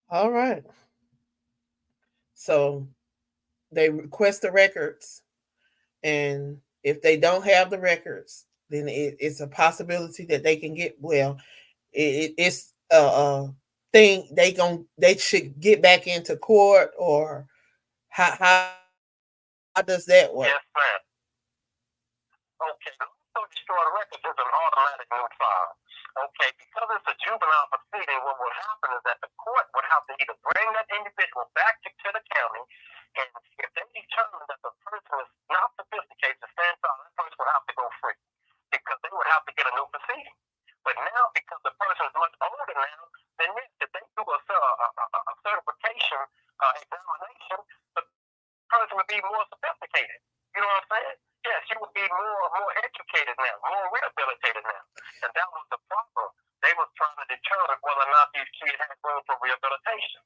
All right. So they request the records, and if they don't have the records, then it's a possibility that they can get it's a thing they should get back into court, or how does that work?
Yes, ma'am. Okay, also destroy the records is an automatic new file. Okay, because it's a juvenile proceeding, what will happen is that the court would have to either bring that individual back to the county, and if they determine that the person is not sophisticated to stand trial, that person would have to go free because they would have to get a new proceeding. But now, because the person is much older now, then yes, if they do a certification examination, the person would be more sophisticated. You know what I'm saying? Yes, you would be more educated now, more rehabilitated now. And that was the problem. They were trying to determine whether or not these kids had room for rehabilitation.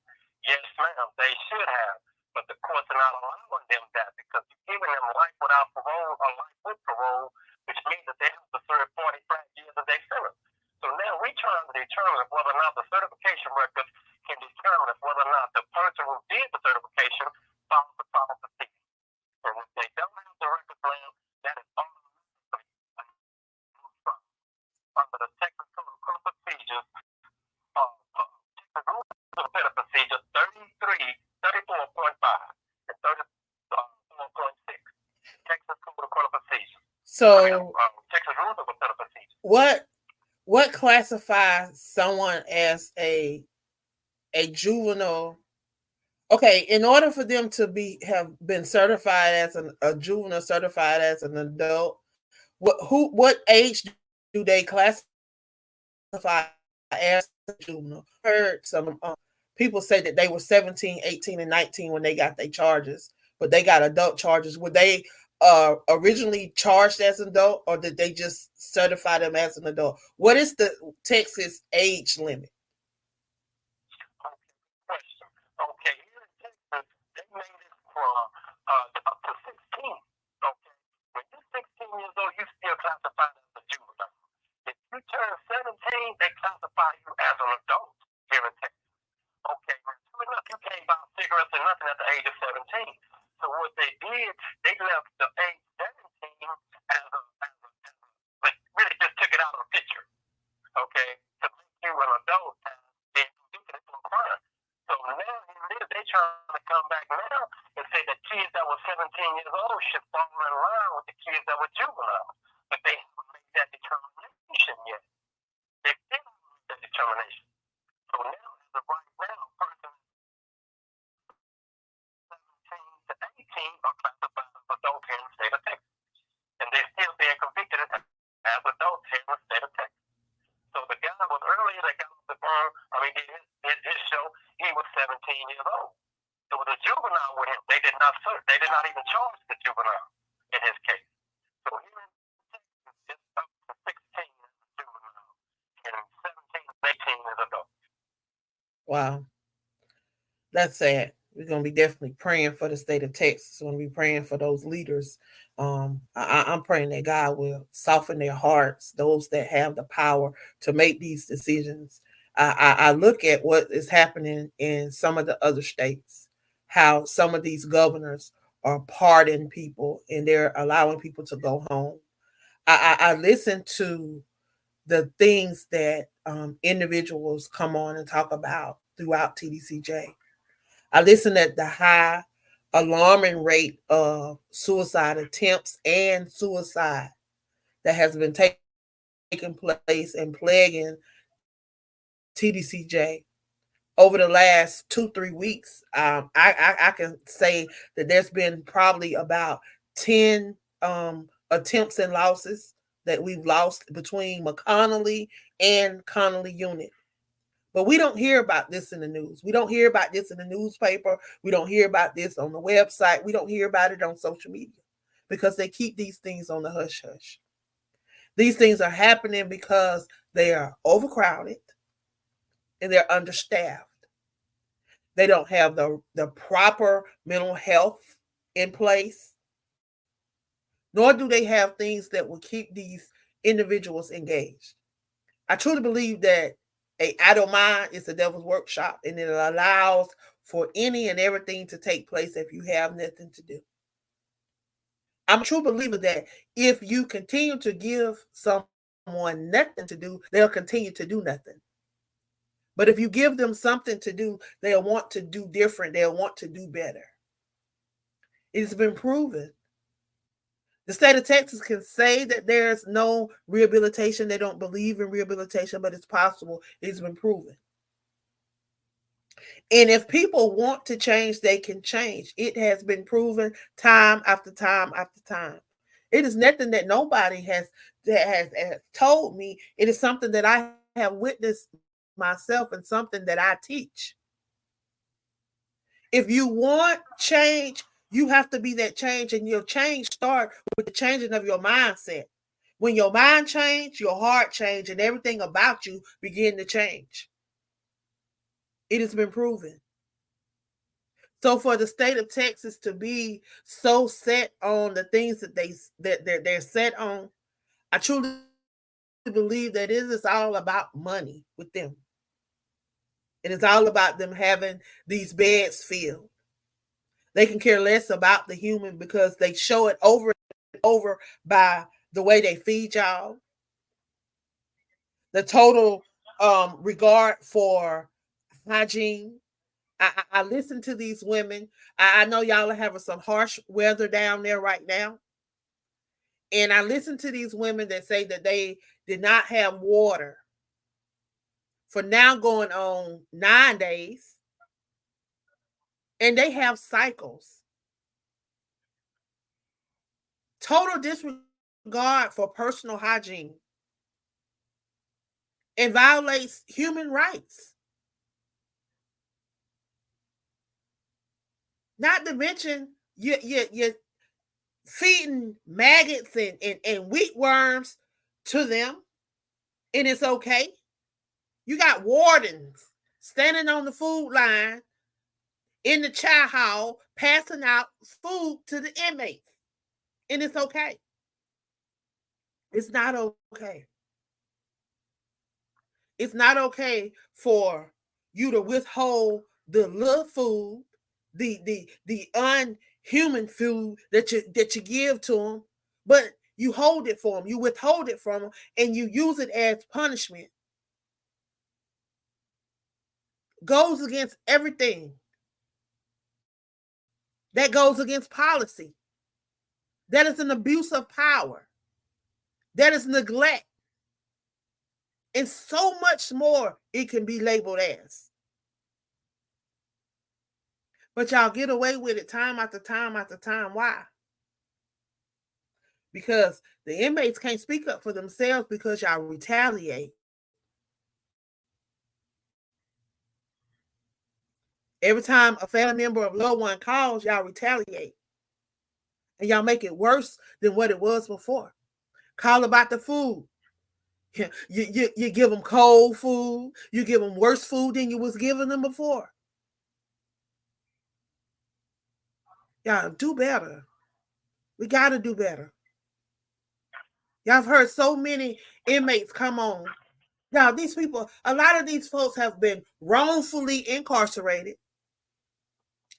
Yes, ma'am, they should have. But the courts are not allowing them that because you're giving them life without parole or life with parole, which means that they have to serve 45 years of their sentence. So now we're trying to determine whether or not the certification records can determine whether or not the person who did the certification follows the proper procedure. And if they don't have the records now, that is under the Texas Code of Criminal Procedures, Texas Rules of Criminal Procedure 34.5 and 34.6. Texas Code of Criminal Procedure.
So
Texas Rules of Criminal Procedure.
What classifies someone as a juvenile? Okay, in order for them to have been certified as a juvenile, certified as an adult, what age do they classify as a juvenile? Heard some people say that they were 17, 18, and 19 when they got their charges, but they got adult charges. Were they originally charged as an adult, or did they just certify them as an adult? What is the Texas age limit?
Question. Okay, here in Texas, they made it from up to 16. Okay, when you're 16 years old, you still classified as a juvenile. If you turn 17, they classify you as an adult here in Texas. Okay, true enough, you can't buy cigarettes or nothing at the age of 17. So what they did, they left the age 17 like really just took it out of the picture. Okay, to make you an adult and convicted of a crime. So now they're trying to come back now and say that kids that were 17 years old should fall in line with the kids that were juveniles. But they haven't made that determination yet. They still haven't made that determination. So now, as of right now, a person 17 to 18 are classified as adults here in the state of Texas. And they're still being convicted as adults here in the state of Texas. So the guy was earlier that got off the phone, did his show, he was 17 years old. There was a juvenile with him. They did not even charge the juvenile in his case. So here in Texas, it's up to 16 as a juvenile, and 17 to 18 as adults.
Wow, that's sad. We're gonna be definitely praying for the state of Texas. We're gonna be praying for those leaders. I'm praying that God will soften their hearts, those that have the power to make these decisions. I look at what is happening in some of the other states, how some of these governors are pardoning people and they're allowing people to go home. I listen to the things that individuals come on and talk about throughout TDCJ. I listen at the high alarming rate of suicide attempts and suicide that has been taking place and plaguing TDCJ over the last 2-3 weeks. I can say that there's been probably about 10 attempts and losses that we've lost between McConnelly and Connolly unit. But we don't hear about this in the news. We don't hear about this in the newspaper. We don't hear about this on the website. We don't hear about it on social media because they keep these things on the hush hush. These things are happening because they are overcrowded and they're understaffed. They don't have the proper mental health in place, nor do they have things that will keep these individuals engaged. I truly believe that A idle mind is the devil's workshop, and it allows for any and everything to take place if you have nothing to do. I'm a true believer that if you continue to give someone nothing to do, they'll continue to do nothing. But if you give them something to do, they'll want to do different. They'll want to do better. It's been proven. The state of Texas can say that there's no rehabilitation. They don't believe in rehabilitation, but it's possible. It's been proven. And if people want to change, they can change. It has been proven time after time after time. It is nothing that nobody has told me. It is something that I have witnessed myself and something that I teach. If you want change, you have to be that change, and your change start with the changing of your mindset. When your mind change, your heart change, and everything about you begin to change. It has been proven. So for the state of Texas to be so set on the things that they're set on, I truly believe that it is all about money with them. It is all about them having these beds filled. They can care less about the human because they show it over and over by the way they feed y'all, the total regard for hygiene. I listen to these women. I know y'all are having some harsh weather down there right now. And I listen to these women that say that they did not have water for now going on 9 days. And they have cycles. Total disregard for personal hygiene. And violates human rights. Not to mention, you're feeding maggots and wheat worms to them, and it's okay. You got wardens standing on the food line in the chow hall passing out food to the inmates, and it's okay. It's not okay. It's not okay for you to withhold the little food, the unhuman food that you give to them, but you hold it for them, you withhold it from them, and you use it as punishment. Goes against everything. That goes against policy. That is an abuse of power. That is neglect. And so much more it can be labeled as. But y'all get away with it time after time after time. Why? Because the inmates can't speak up for themselves because y'all retaliate. Every time a family member of loved one calls, y'all retaliate. And y'all make it worse than what it was before. Call about the food. You give them cold food. You give them worse food than you was giving them before. Y'all do better. We got to do better. Y'all have heard so many inmates come on. Now, these people, a lot of these folks have been wrongfully incarcerated.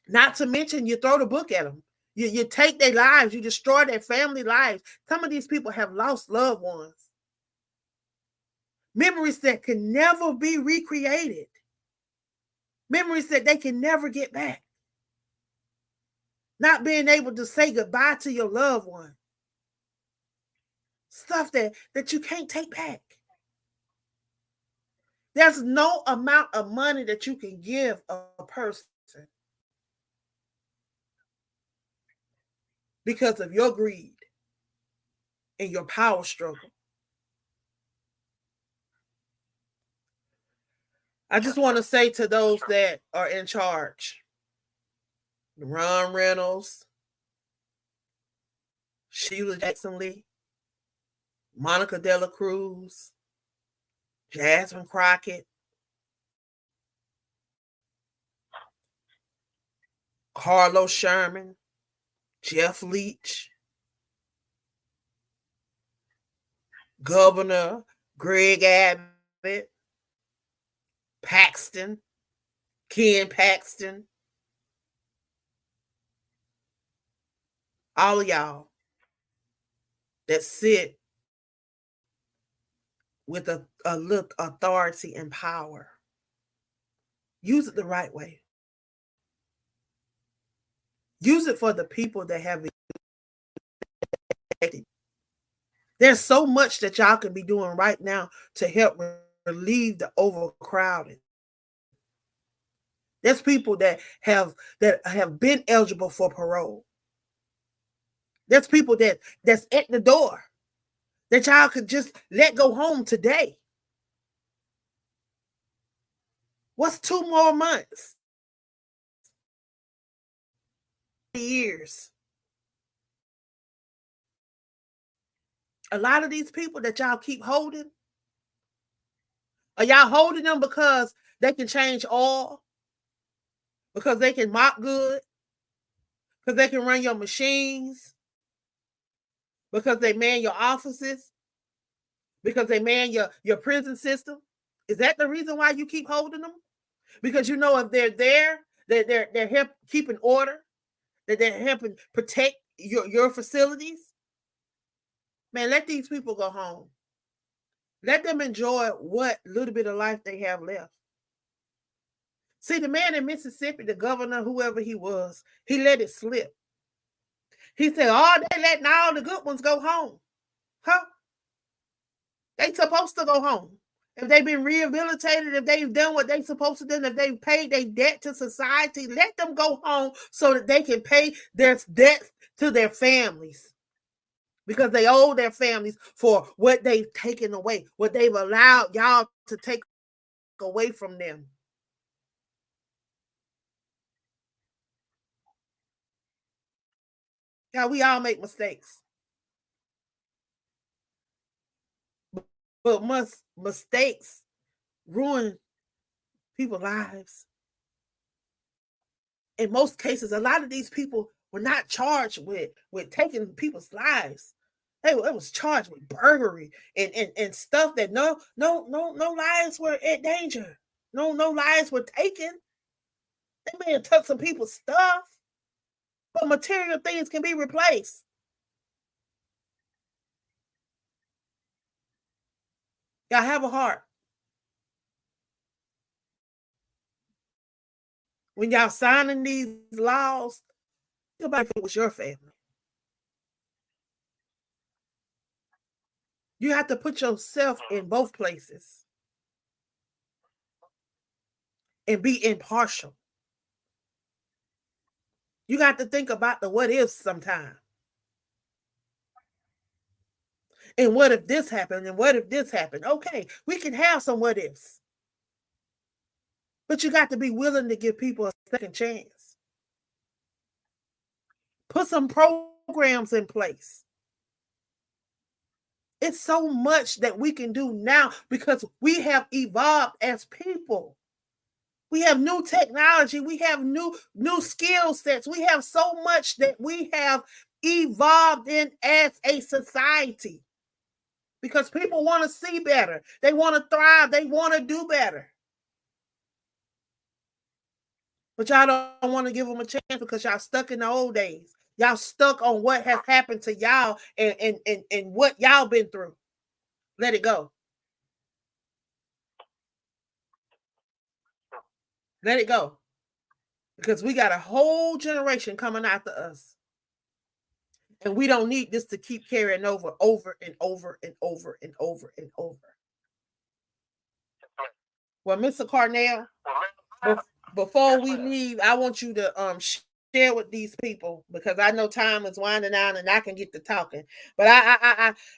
Not to mention, you throw the book at them. You take their lives. You destroy their family lives. Some of these people have lost loved ones. Memories that can never be recreated. Memories that they can never get back. Not being able to say goodbye to your loved one. Stuff that you can't take back. There's no amount of money that you can give a person because of your greed and your power struggle. I just want to say to those that are in charge, Ron Reynolds, Sheila Jackson Lee, Monica De La Cruz, Jasmine Crockett, Carlos Sherman, Jeff Leach, Governor Greg Abbott, Paxton, Ken Paxton, all of y'all that sit with a little authority and power. Use it the right way. Use it for the people that have it. There's so much that y'all can be doing right now to help relieve the overcrowding. There's people that have been eligible for parole. There's people that's at the door that y'all could just let go home today. What's 2 more months? Years. A lot of these people that y'all keep holding, are y'all holding them because they can change oil? Because they can mop good? Because they can run your machines? Because they man your offices? Because they man your prison system? Is that the reason why you keep holding them? Because you know if they're there, they're help keeping order, that they're helping protect your facilities. Man, let these people go home. Let them enjoy what little bit of life they have left. See, the man in Mississippi, the governor, whoever he was, he let it slip. He said, oh, they letting all the good ones go home. Huh? They supposed to go home. If they've been rehabilitated, if they've done what they're supposed to do, if they've paid their debt to society, let them go home so that they can pay their debt to their families. Because they owe their families for what they've taken away, what they've allowed y'all to take away from them. Yeah, we all make mistakes. But mistakes ruin people's lives. In most cases, a lot of these people were not charged with taking people's lives. They was charged with burglary and stuff that no lives were in danger. No lives were taken. They may have took some people's stuff, but material things can be replaced. Y'all have a heart. When y'all signing these laws, think about if it was your family. You have to put yourself in both places and be impartial. You got to think about the what ifs sometimes. And what if this happened? And what if this happened? Okay, we can have some what ifs. But you got to be willing to give people a second chance. Put some programs in place. It's so much that we can do now because we have evolved as people. We have new technology. We have new skill sets. We have so much that we have evolved in as a society because people want to see better. They want to thrive. They want to do better. But y'all don't want to give them a chance because y'all stuck in the old days. Y'all stuck on what has happened to y'all and what y'all been through. Let it go. Let it go. Because we got a whole generation coming after us. And we don't need this to keep carrying over and over and over and over and over. Well, Mr. Carnell, before we leave, I want you to share with these people because I know time is winding down and I can get to talking. But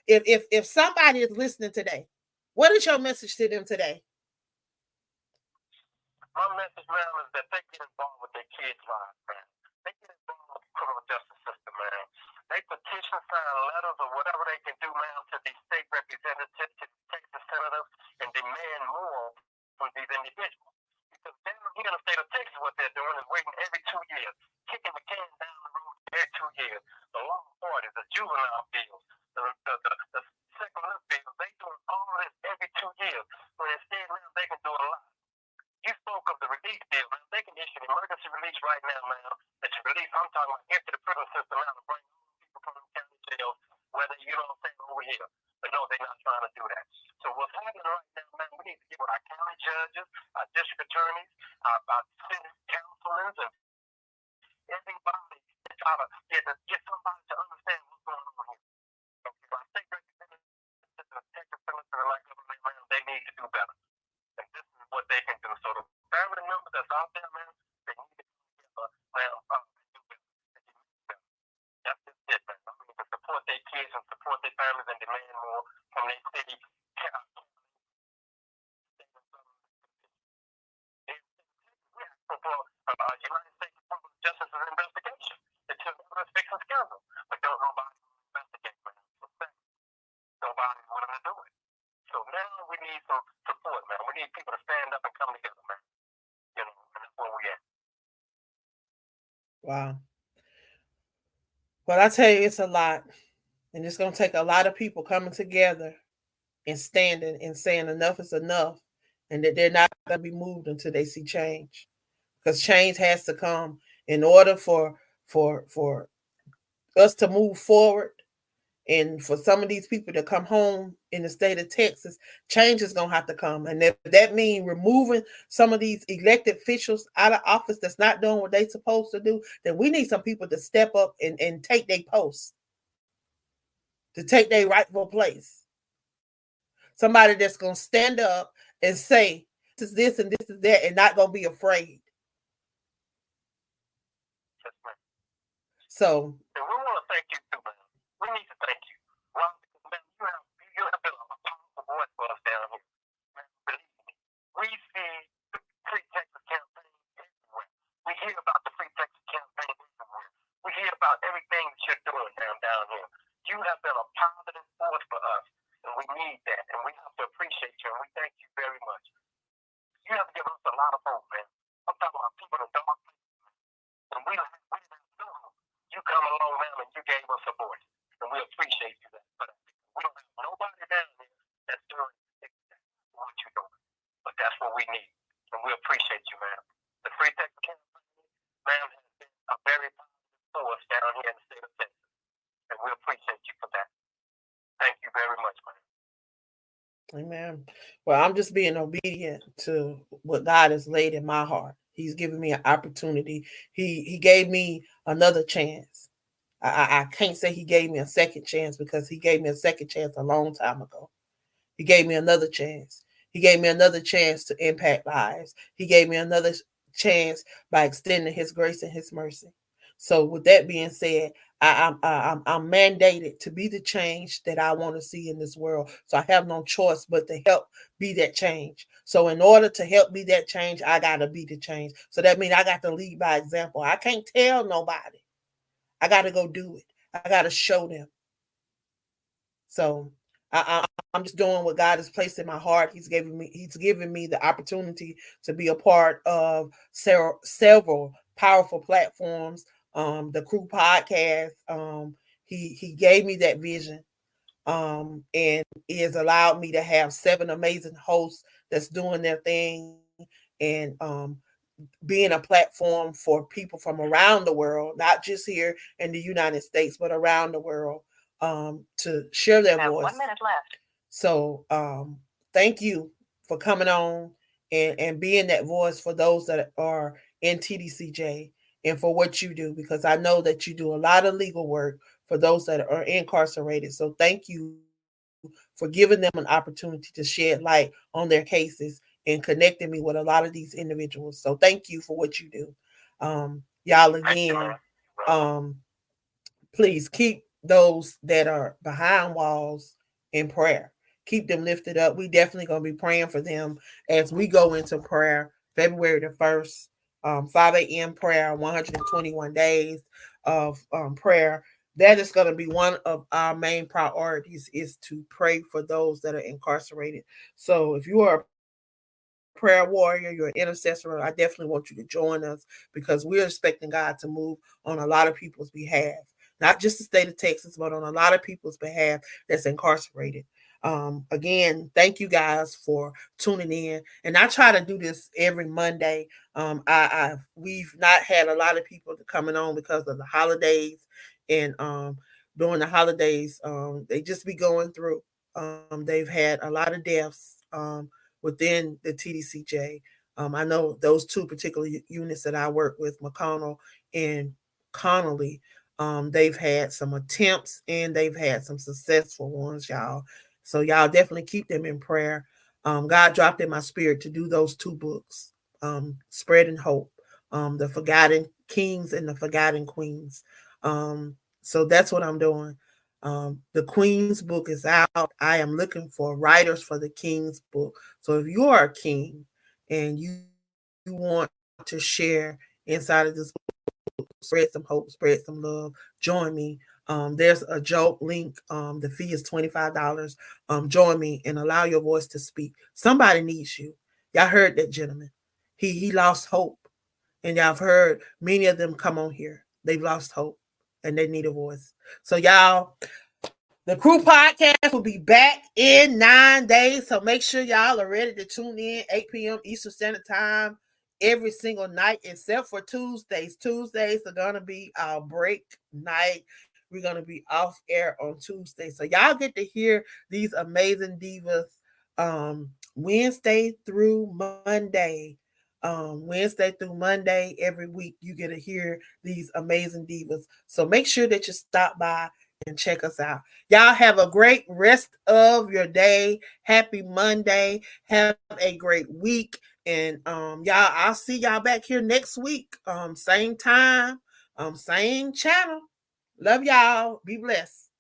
if somebody is listening today, what is your message to them today?
My message, man, is that they get involved with their kids' lives, man. They get involved with the criminal justice system, man. They petition, sign letters, or whatever they can do, man, to these state representatives, to the Texas senators, and demand more from these individuals. Because down here in the state of Texas, what they're doing is waiting every 2 years, kicking the can down the road every 2 years. The law parties, the juvenile bills, the secular bills, they doing all this every 2 years. When instead now they can do a lot. trying to do that. So what's happening right now, man, we need to get with our county judges, our district attorneys, our city councilors, and everybody to try to get somebody to understand what's going on here. Okay, our state representatives, the Texas senators, like man, they need to do better. And this is what they can do. So the family members that's out there, man, they need to do better. That's just it, man. I mean, to support their kids and support their families and demand more from their city. United States Department of Justice's investigation into evidence fixing scandal. But don't nobody investigate, man. Nobody's willing to do it. So now we need some support, man. We need people to stand up and come together, man. You know, and that's where we at.
Wow. Well, I tell you, it's a lot. And it's going to take a lot of people coming together and standing and saying enough is enough, and that they're not going to be moved until they see change. Because change has to come in order for us to move forward, and for some of these people to come home in the state of Texas. Change is going to have to come. And if that means removing some of these elected officials out of office that's not doing what they're supposed to do, then we need some people to step up and take their posts, to take their rightful place. Somebody that's going to stand up and say, this is this and this is that, and not going to be afraid. So,
and we want to thank you too, man. We need to thank you. Well, man, you have been a powerful voice for us down here. Man, believe me. We see the Free Texas campaign everywhere. We hear about the Free Texas campaign everywhere. We hear about everything that you're doing down here. You have been a positive force for us, and we need that, and we have to appreciate you, and we thank you very much. You have given us a lot of hope, man. I'm talking about people in dark places, and we don't have no hope. You come along, man, and you gave us a voice, and we appreciate you that. But we don't have nobody down here that's doing exactly what you're doing. But that's what we need, and we appreciate you, man. The Free Texas campaign, man, has been a very positive force down here in the state of Texas, and we appreciate you for that. Thank you very much, man.
amen. Well, I'm just being obedient to what God has laid in my heart. He's given me an opportunity. He gave me another chance. I can't say he gave me a second chance, because he gave me a second chance a long time ago. He gave me another chance. He gave me another chance to impact lives. He gave me another chance by extending his grace and his mercy. So with that being said, I'm mandated to be the change that I want to see in this world. So I have no choice but to help be that change. So in order to help be that change, I got to be the change. So that means I got to lead by example. I can't tell nobody. I got to go do it. I got to show them. So I'm just doing what God has placed in my heart. He's given me the opportunity to be a part of several powerful platforms. The Crew podcast. He gave me that vision. And it has allowed me to have 7 amazing hosts that's doing their thing, and being a platform for people from around the world, not just here in the United States, but around the world, to share their voice. 1 minute left. So thank you for coming on and being that voice for those that are in TDCJ, and for what you do, because I know that you do a lot of legal work for those that are incarcerated. So thank you for giving them an opportunity to shed light on their cases and connecting me with a lot of these individuals. So thank you for what you do. Y'all, again, um, please keep those that are behind walls in prayer. Keep them lifted up. We definitely going to be praying for them as we go into prayer February the 1st, 5 a.m. prayer, 121 days of prayer. That is going to be one of our main priorities, is to pray for those that are incarcerated. So if you are a prayer warrior, you're an intercessor, I definitely want you to join us, because we're expecting God to move on a lot of people's behalf. Not just the state of Texas, but on a lot of people's behalf that's incarcerated. Again, thank you guys for tuning in. And I try to do this every Monday. We've not had a lot of people coming on because of the holidays, and during the holidays, they just be going through. They've had a lot of deaths within the TDCJ. I know those two particular units that I work with, McConnell and Connolly, they've had some attempts and they've had some successful ones, y'all. So y'all definitely keep them in prayer. God dropped in my spirit to do those two books, Spreading Hope, The Forgotten Kings and the Forgotten Queens. So that's what I'm doing. The Queen's book is out. I am looking for writers for the King's book. So if you are a king and you want to share inside of this book, spread some hope, spread some love, join me. There's a joke link. The fee is $25. Join me and allow your voice to speak. Somebody needs you. Y'all heard that gentleman. He lost hope. And y'all have heard many of them come on here. They've lost hope and they need a voice. So y'all, the Crew Podcast will be back in 9 days. So make sure y'all are ready to tune in 8 p.m. Eastern Standard Time every single night, except for Tuesdays. Tuesdays are going to be our break night. We're going to be off air on Tuesday. So y'all get to hear these amazing divas Wednesday through Monday. Wednesday through Monday every week, you get to hear these amazing divas. So make sure that you stop by and check us out. Y'all have a great rest of your day. Happy Monday. Have a great week. And y'all, I'll see y'all back here next week. Same time, same channel. Love y'all. Be blessed.